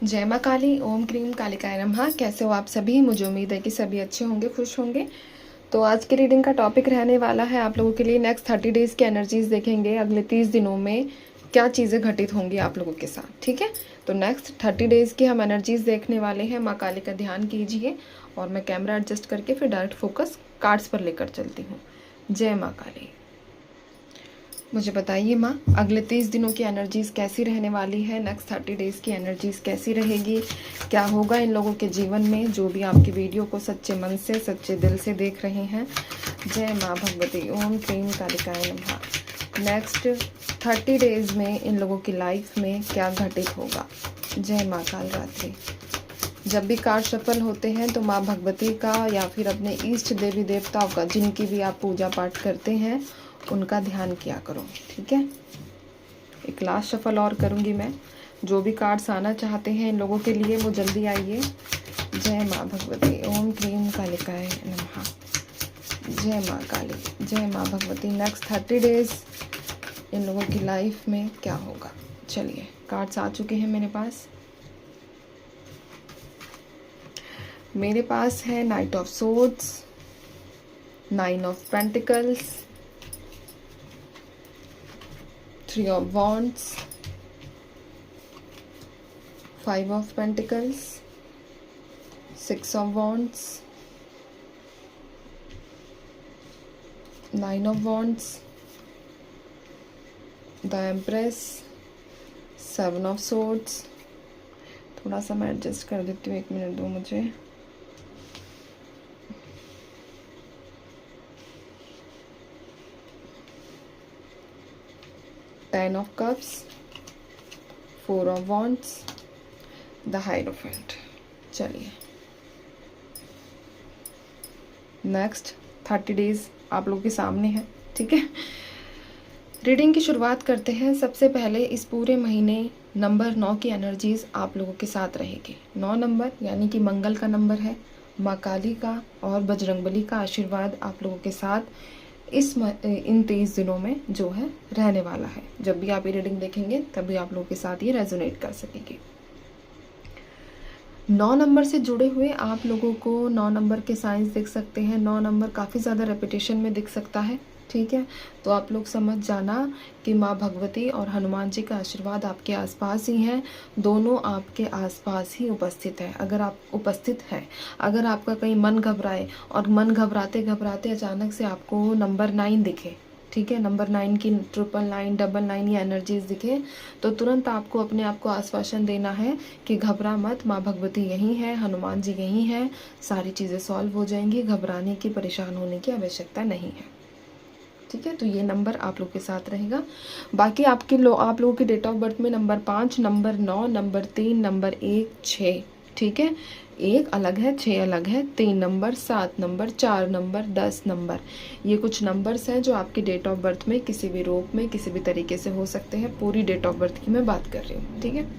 जय माँ काली, ओम क्रीम कालिकाय नमः। कैसे हो आप सभी? मुझे उम्मीद है कि सभी अच्छे होंगे, खुश होंगे। तो आज की रीडिंग का टॉपिक रहने वाला है आप लोगों के लिए नेक्स्ट 30 डेज़ की एनर्जीज देखेंगे। अगले 30 दिनों में क्या चीज़ें घटित होंगी आप लोगों के साथ, ठीक है। तो नेक्स्ट 30 डेज़ की हम एनर्जीज देखने वाले हैं। माँ काली का ध्यान कीजिए और मैं कैमरा एडजस्ट करके फिर डायरेक्ट फोकस कार्ड्स पर लेकर चलती हूँ। जय माँ काली। मुझे बताइए माँ, अगले 30 दिनों की एनर्जीज कैसी रहने वाली है? नेक्स्ट 30 डेज़ की एनर्जीज कैसी रहेगी? क्या होगा इन लोगों के जीवन में जो भी आपकी वीडियो को सच्चे मन से सच्चे दिल से देख रहे हैं? जय माँ भगवती, ओम क्रीम कालिकाय नमः। नेक्स्ट 30 डेज़ में इन लोगों की लाइफ में क्या घटित होगा? जय माँ काल रात्रि। जब भी कार्ड सफल होते हैं तो माँ भगवती का या फिर अपने इष्ट देवी देवताओं का, जिनकी भी आप पूजा पाठ करते हैं, उनका ध्यान किया करो, ठीक है। एक लास्ट शफल और करूँगी मैं। जो भी कार्ड्स आना चाहते हैं इन लोगों के लिए वो जल्दी आइए। जय माँ भगवती, ओम क्रीम कालिकाय नमः। जय माँ काली, जय माँ भगवती। नेक्स्ट 30 डेज़ इन लोगों की लाइफ में क्या होगा? चलिए, कार्ड्स आ चुके हैं मेरे पास। मेरे पास है night of swords, 9 of pentacles, 3 of wands, 5 of pentacles, 6 of wands, 9 of wands, the empress, 7 of swords। थोड़ा सा मैं एडजस्ट कर देती हूँ, 1 मिनट दो मुझे। Ten of cups, 4 of wands, the Hierophant। चलिए, नेक्स्ट 30 डेज आप लोगों के सामने है, ठीक है। रीडिंग की शुरुआत करते हैं। सबसे पहले इस पूरे महीने नंबर 9 की एनर्जीज आप लोगों के साथ रहेगी। 9 नंबर यानी कि मंगल का नंबर है। माँ काली का और बजरंगबली का आशीर्वाद आप लोगों के साथ इन 30 दिनों में जो है रहने वाला है। जब भी आप ये रीडिंग देखेंगे तभी आप लोगों के साथ ये रेजोनेट कर सकेगी। 9 नंबर से जुड़े हुए आप लोगों को 9 नंबर के साइंस दिख सकते हैं। 9 नंबर काफ़ी ज़्यादा रेपिटेशन में दिख सकता है, ठीक है। तो आप लोग समझ जाना कि माँ भगवती और हनुमान जी का आशीर्वाद आपके आसपास ही है। दोनों आपके आसपास ही उपस्थित है। अगर आप उपस्थित है, अगर आपका कहीं मन घबराए और मन घबराते घबराते अचानक से आपको नंबर 9 दिखे, ठीक है, नंबर 9 की 999 999 ये एनर्जीज दिखे, तो तुरंत आपको अपने आप को आश्वासन देना है कि घबरा मत, माँ भगवती यहीं है, हनुमान जी यहीं है, सारी चीज़ें सॉल्व हो जाएंगी, घबराने की, परेशान होने की आवश्यकता नहीं है, ठीक है। तो ये नंबर आप लोग के साथ रहेगा। बाकी आप लोगों की डेट ऑफ बर्थ में नंबर 5, नंबर 9, नंबर 3, नंबर 1, 6, ठीक है। 1 अलग है, 6 अलग है, 3 नंबर, 7 नंबर, 4 नंबर, 10 नंबर, ये कुछ नंबर्स हैं जो आपकी डेट ऑफ बर्थ में किसी भी रूप में किसी भी तरीके से हो सकते हैं। पूरी डेट ऑफ बर्थ की मैं बात कर रही हूँ, ठीक है।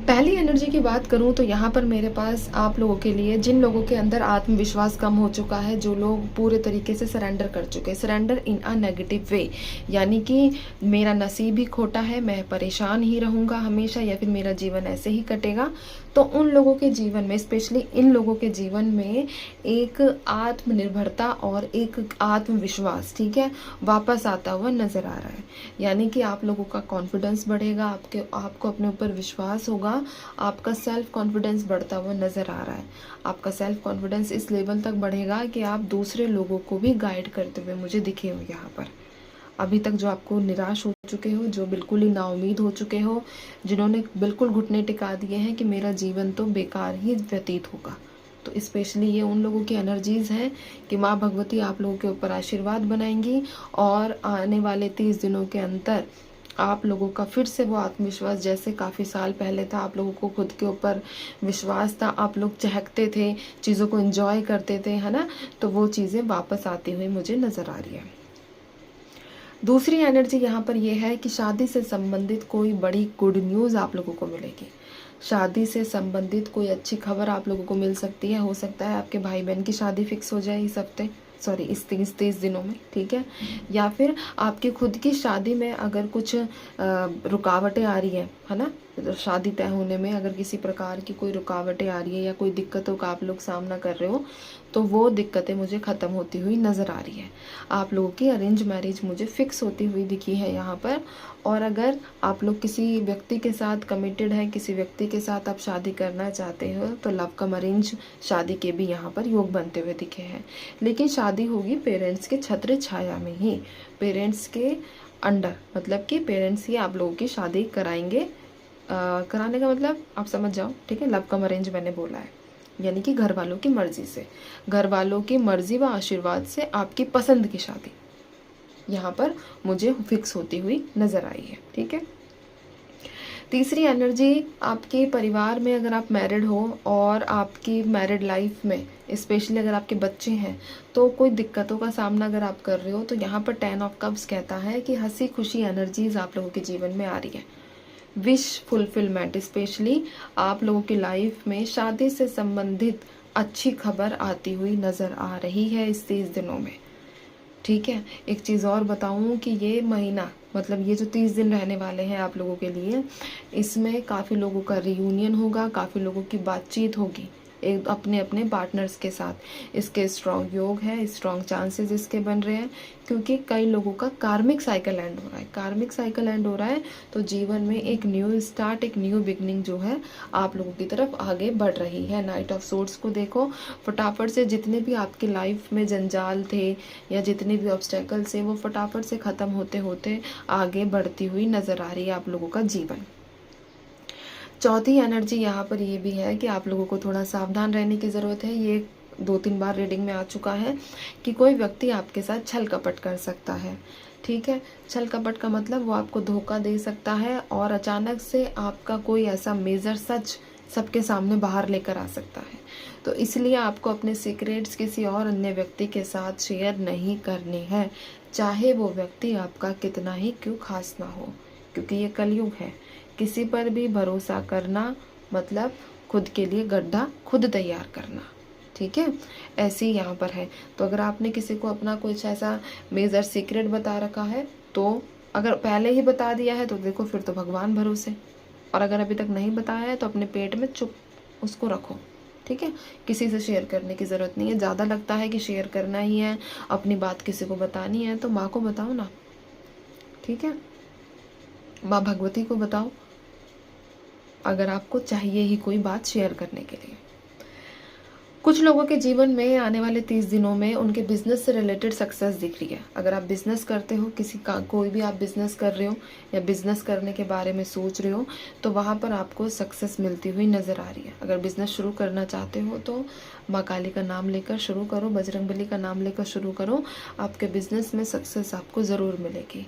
पहली एनर्जी की बात करूं तो यहाँ पर मेरे पास आप लोगों के लिए, जिन लोगों के अंदर आत्मविश्वास कम हो चुका है, जो लोग पूरे तरीके से सरेंडर कर चुके हैं, surrender in a negative way, यानी कि मेरा नसीब ही खोटा है, मैं परेशान ही रहूँगा हमेशा या फिर मेरा जीवन ऐसे ही कटेगा, तो उन लोगों के जीवन में, स्पेशली इन लोगों के जीवन में एक आत्मनिर्भरता और एक आत्मविश्वास, ठीक है, वापस आता हुआ नज़र आ रहा है। यानी कि आप लोगों का कॉन्फिडेंस बढ़ेगा, आपको अपने ऊपर विश्वास होगा, आपका सेल्फ कॉन्फिडेंस बढ़ता हुआ नज़र आ रहा है। आपका सेल्फ कॉन्फिडेंस इस लेवल तक बढ़ेगा कि आप दूसरे लोगों को भी गाइड करते हुए मुझे दिखे हो यहाँ पर। अभी तक जो आपको निराश हो चुके हो, जो बिल्कुल ही नाउम्मीद हो चुके हो, जिन्होंने बिल्कुल घुटने टिका दिए हैं कि मेरा जीवन तो बेकार ही व्यतीत होगा, तो स्पेशली ये उन लोगों की एनर्जीज़ हैं कि माँ भगवती आप लोगों के ऊपर आशीर्वाद बनाएंगी और आने वाले 30 दिनों के अंदर आप लोगों का फिर से वो आत्मविश्वास, जैसे काफ़ी साल पहले था, आप लोगों को खुद के ऊपर विश्वास था, आप लोग चहकते थे, चीज़ों को एंजॉय करते थे, है ना, तो वो चीज़ें वापस आती हुई मुझे नज़र आ रही है। दूसरी एनर्जी यहाँ पर ये है कि शादी से संबंधित कोई बड़ी गुड न्यूज़ आप लोगों को मिलेगी। शादी से संबंधित कोई अच्छी खबर आप लोगों को मिल सकती है। हो सकता है आपके भाई बहन की शादी फिक्स हो जाए इस हफ्ते, सॉरी इस 30 दिनों में, ठीक है। या फिर आपकी खुद की शादी में अगर कुछ रुकावटें आ रही है ना, तो शादी तय होने में अगर किसी प्रकार की कोई रुकावटें आ रही है या कोई दिक्कतों का आप लोग सामना कर रहे हो, तो वो दिक्कतें मुझे ख़त्म होती हुई नज़र आ रही है। आप लोगों की अरेंज मैरिज मुझे फिक्स होती हुई दिखी है यहाँ पर। और अगर आप लोग किसी व्यक्ति के साथ कमिटेड है, किसी व्यक्ति के साथ आप शादी करना चाहते हो, तो लव कम अरेंज शादी के भी यहाँ पर योग बनते हुए दिखे हैं। लेकिन शादी होगी पेरेंट्स के छत्र छाया में ही, पेरेंट्स के अंडर, मतलब कि पेरेंट्स ही आप लोगों की शादी कराएंगे। कराने का मतलब आप समझ जाओ, ठीक है। लव कम अरेंज मैंने बोला है, यानी कि घर वालों की मर्जी से, घर वालों की मर्जी व आशीर्वाद से आपकी पसंद की शादी यहाँ पर मुझे फिक्स होती हुई नज़र आई है, ठीक है। तीसरी एनर्जी, आपके परिवार में अगर आप मैरिड हो और आपकी मैरिड लाइफ में स्पेशली अगर आपके बच्चे हैं, तो कोई दिक्कतों का सामना अगर आप कर रहे हो, तो यहाँ पर 10 ऑफ कप्स कहता है कि हंसी खुशी एनर्जीज आप लोगों के जीवन में आ रही है। विश फुलफिलमेंट, स्पेशली आप लोगों की लाइफ में शादी से संबंधित अच्छी खबर आती हुई नज़र आ रही है इस 30 दिनों में, ठीक है। एक चीज़ और बताऊं कि ये महीना, मतलब ये जो 30 दिन रहने वाले हैं आप लोगों के लिए, इसमें काफ़ी लोगों का रियूनियन होगा, काफ़ी लोगों की बातचीत होगी एक अपने अपने पार्टनर्स के साथ। इसके स्ट्रॉन्ग योग है, स्ट्रॉन्ग चांसेस इसके बन रहे हैं, क्योंकि कई लोगों का कार्मिक साइकिल एंड हो रहा है। कार्मिक साइकिल एंड हो रहा है तो जीवन में एक न्यू स्टार्ट, एक न्यू बिगनिंग जो है आप लोगों की तरफ आगे बढ़ रही है। नाइट ऑफ सोर्ड्स को देखो, फटाफट से जितने भी आपकी लाइफ में जंजाल थे या जितने भी ऑब्स्टेकल्स थे, वो फटाफट से ख़त्म होते होते आगे बढ़ती हुई नज़र आ रही है आप लोगों का जीवन। चौथी एनर्जी यहाँ पर ये भी है कि आप लोगों को थोड़ा सावधान रहने की ज़रूरत है। ये 2-3 बार रीडिंग में आ चुका है कि कोई व्यक्ति आपके साथ छल कपट कर सकता है, ठीक है। छल कपट का मतलब वो आपको धोखा दे सकता है और अचानक से आपका कोई ऐसा मेजर सच सबके सामने बाहर लेकर आ सकता है। तो इसलिए आपको अपने सीक्रेट्स किसी और अन्य व्यक्ति के साथ शेयर नहीं करने हैं, चाहे वो व्यक्ति आपका कितना ही क्यों खास ना हो, क्योंकि ये कलयुग है। किसी पर भी भरोसा करना मतलब खुद के लिए गड्ढा खुद तैयार करना, ठीक है। ऐसे ही यहाँ पर है। तो अगर आपने किसी को अपना कुछ ऐसा मेजर सीक्रेट बता रखा है, तो अगर पहले ही बता दिया है तो देखो फिर तो भगवान भरोसे, और अगर अभी तक नहीं बताया है तो अपने पेट में चुप उसको रखो, ठीक है। किसी से शेयर करने की ज़रूरत नहीं है। ज़्यादा लगता है कि शेयर करना ही है, अपनी बात किसी को बतानी है, तो माँ को बताओ ना, ठीक है। माँ भगवती को बताओ अगर आपको चाहिए ही कोई बात शेयर करने के लिए। कुछ लोगों के जीवन में आने वाले 30 दिनों में उनके बिजनेस से रिलेटेड सक्सेस दिख रही है। अगर आप बिजनेस करते हो, किसी का कोई भी आप बिजनेस कर रहे हो या बिजनेस करने के बारे में सोच रहे हो, तो वहाँ पर आपको सक्सेस मिलती हुई नज़र आ रही है। अगर बिजनेस शुरू करना चाहते हो तो माँ काली का नाम लेकर शुरू करो, बजरंगबली का नाम लेकर शुरू करो, आपके बिजनेस में सक्सेस आपको ज़रूर मिलेगी,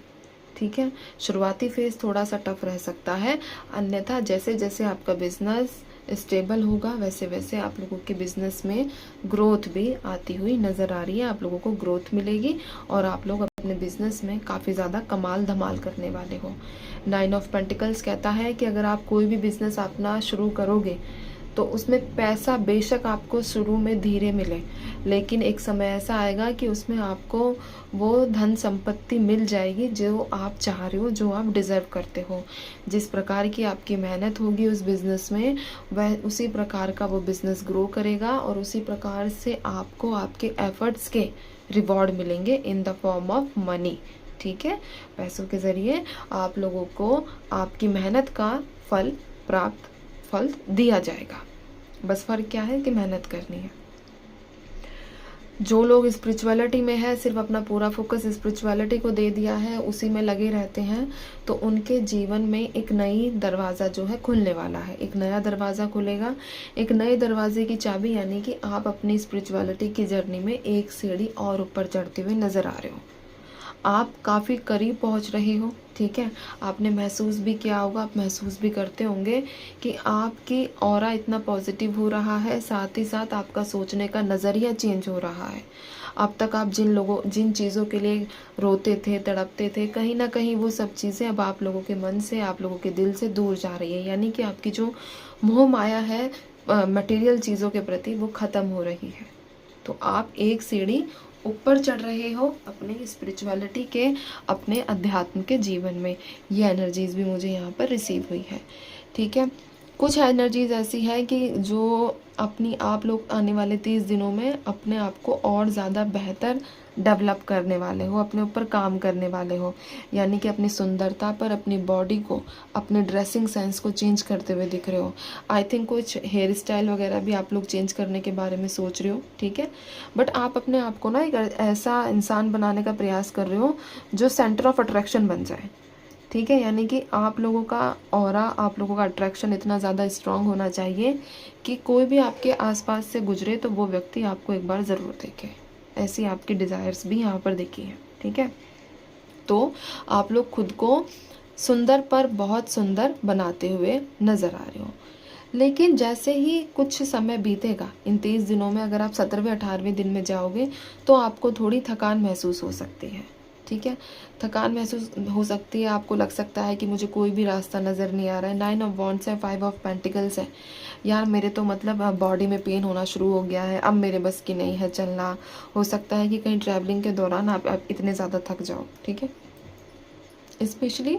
ठीक है। शुरुआती फेज थोड़ा सा टफ रह सकता है, अन्यथा जैसे जैसे आपका बिजनेस स्टेबल होगा वैसे वैसे आप लोगों के बिजनेस में ग्रोथ भी आती हुई नज़र आ रही है। आप लोगों को ग्रोथ मिलेगी और आप लोग अपने बिजनेस में काफ़ी ज़्यादा कमाल धमाल करने वाले हो। 9 ऑफ पेंटिकल्स कहता है कि अगर आप कोई भी बिजनेस अपना शुरू करोगे तो उसमें पैसा बेशक आपको शुरू में धीरे मिले, लेकिन एक समय ऐसा आएगा कि उसमें आपको वो धन संपत्ति मिल जाएगी जो आप चाह रहे हो, जो आप डिज़र्व करते हो। जिस प्रकार की आपकी मेहनत होगी उस बिज़नेस में, वह उसी प्रकार का वो बिज़नेस ग्रो करेगा और उसी प्रकार से आपको आपके एफर्ट्स के रिवॉर्ड मिलेंगे in the form of money, ठीक है। पैसों के ज़रिए आप लोगों को आपकी मेहनत का फल दिया जाएगा। बस फर्क क्या है कि मेहनत करनी है। जो लोग स्पिरिचुअलिटी में है, सिर्फ अपना पूरा फोकस स्पिरिचुअलिटी को दे दिया है, उसी में लगे रहते हैं, तो उनके जीवन में एक नई दरवाज़ा जो है खुलने वाला है। एक नया दरवाज़ा खुलेगा, एक नए दरवाजे की चाबी, यानी कि आप अपनी स्पिरिचुअलिटी की जर्नी में एक सीढ़ी और ऊपर चढ़ते हुए नज़र आ रहे हो। आप काफ़ी करीब पहुंच रहे हो, ठीक है। आपने महसूस भी किया होगा, आप महसूस भी करते होंगे कि आपकी ऑरा इतना पॉजिटिव हो रहा है, साथ ही साथ आपका सोचने का नज़रिया चेंज हो रहा है। अब तक आप जिन चीज़ों के लिए रोते थे, तड़पते थे, कहीं ना कहीं वो सब चीज़ें अब आप लोगों के मन से, आप लोगों के दिल से दूर जा रही है। यानी कि आपकी जो मोह माया है मटेरियल चीज़ों के प्रति, वो ख़त्म हो रही है। तो आप एक सीढ़ी ऊपर चढ़ रहे हो अपने स्पिरिचुअलिटी के, अपने अध्यात्म के जीवन में। ये एनर्जीज भी मुझे यहाँ पर रिसीव हुई है, ठीक है। कुछ एनर्जीज ऐसी है कि जो अपनी आप लोग आने वाले 30 दिनों में अपने आप को और ज़्यादा बेहतर डेवलप करने वाले हो, अपने ऊपर काम करने वाले हो, यानी कि अपनी सुंदरता पर, अपनी बॉडी को, अपने ड्रेसिंग सेंस को चेंज करते हुए दिख रहे हो। आई थिंक कुछ हेयर स्टाइल वगैरह भी आप लोग चेंज करने के बारे में सोच रहे हो, ठीक है। बट आप अपने आप को ना एक ऐसा इंसान बनाने का प्रयास कर रहे हो जो सेंटर ऑफ अट्रैक्शन बन जाए, ठीक है। यानी कि आप लोगों का ऑरा, आप लोगों का अट्रैक्शन इतना ज़्यादा स्ट्रांग होना चाहिए कि कोई भी आपके आसपास से गुजरे तो वो व्यक्ति आपको एक बार ज़रूर देखे। ऐसी आपकी डिज़ायर्स भी यहाँ पर देखी है, ठीक है। तो आप लोग खुद को सुंदर पर बहुत सुंदर बनाते हुए नज़र आ रहे हो। लेकिन जैसे ही कुछ समय बीतेगा, इन 30 दिनों में अगर आप 17वें 18वें दिन में जाओगे तो आपको थोड़ी थकान महसूस हो सकती है, ठीक है। थकान महसूस हो सकती है, आपको लग सकता है कि मुझे कोई भी रास्ता नज़र नहीं आ रहा है। 9 ऑफ वॉन्ड्स है, 5 ऑफ पेंटिकल्स है, यार मेरे तो मतलब बॉडी में पेन होना शुरू हो गया है, अब मेरे बस की नहीं है चलना। हो सकता है कि कहीं ट्रैवलिंग के दौरान आप इतने ज़्यादा थक जाओ, ठीक है। स्पेशली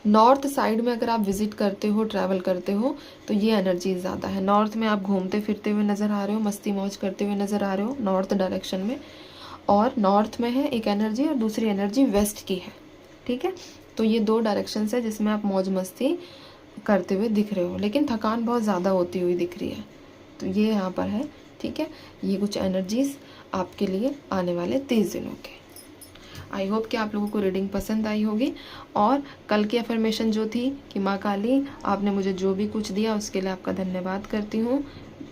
नॉर्थ साइड में अगर आप विजिट करते हो, ट्रैवल करते हो, तो ये एनर्जी ज़्यादा है। नॉर्थ में आप घूमते फिरते हुए नज़र आ रहे हो, मस्ती मौज करते हुए नज़र आ रहे हो नॉर्थ डायरेक्शन में। और नॉर्थ में है एक एनर्जी और दूसरी एनर्जी वेस्ट की है, ठीक है। तो ये 2 डायरेक्शंस है जिसमें आप मौज मस्ती करते हुए दिख रहे हो, लेकिन थकान बहुत ज़्यादा होती हुई दिख रही है। तो ये यहाँ पर है, ठीक है। ये कुछ एनर्जीज आपके लिए आने वाले 30 दिनों के। आई होप कि आप लोगों को रीडिंग पसंद आई होगी। और कल की अफर्मेशन जो थी कि माँ काली आपने मुझे जो भी कुछ दिया उसके लिए आपका धन्यवाद करती हूँ,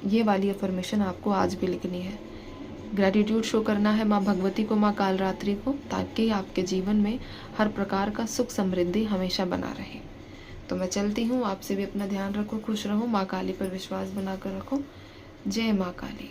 ये वाली अफर्मेशन आपको आज भी लिखनी है। ग्रैटिट्यूड शो करना है माँ भगवती को, माँ कालरात्रि को, ताकि आपके जीवन में हर प्रकार का सुख समृद्धि हमेशा बना रहे। तो मैं चलती हूँ, आपसे भी अपना ध्यान रखो, खुश रहो, माँ काली पर विश्वास बनाकर रखो। जय माँ काली।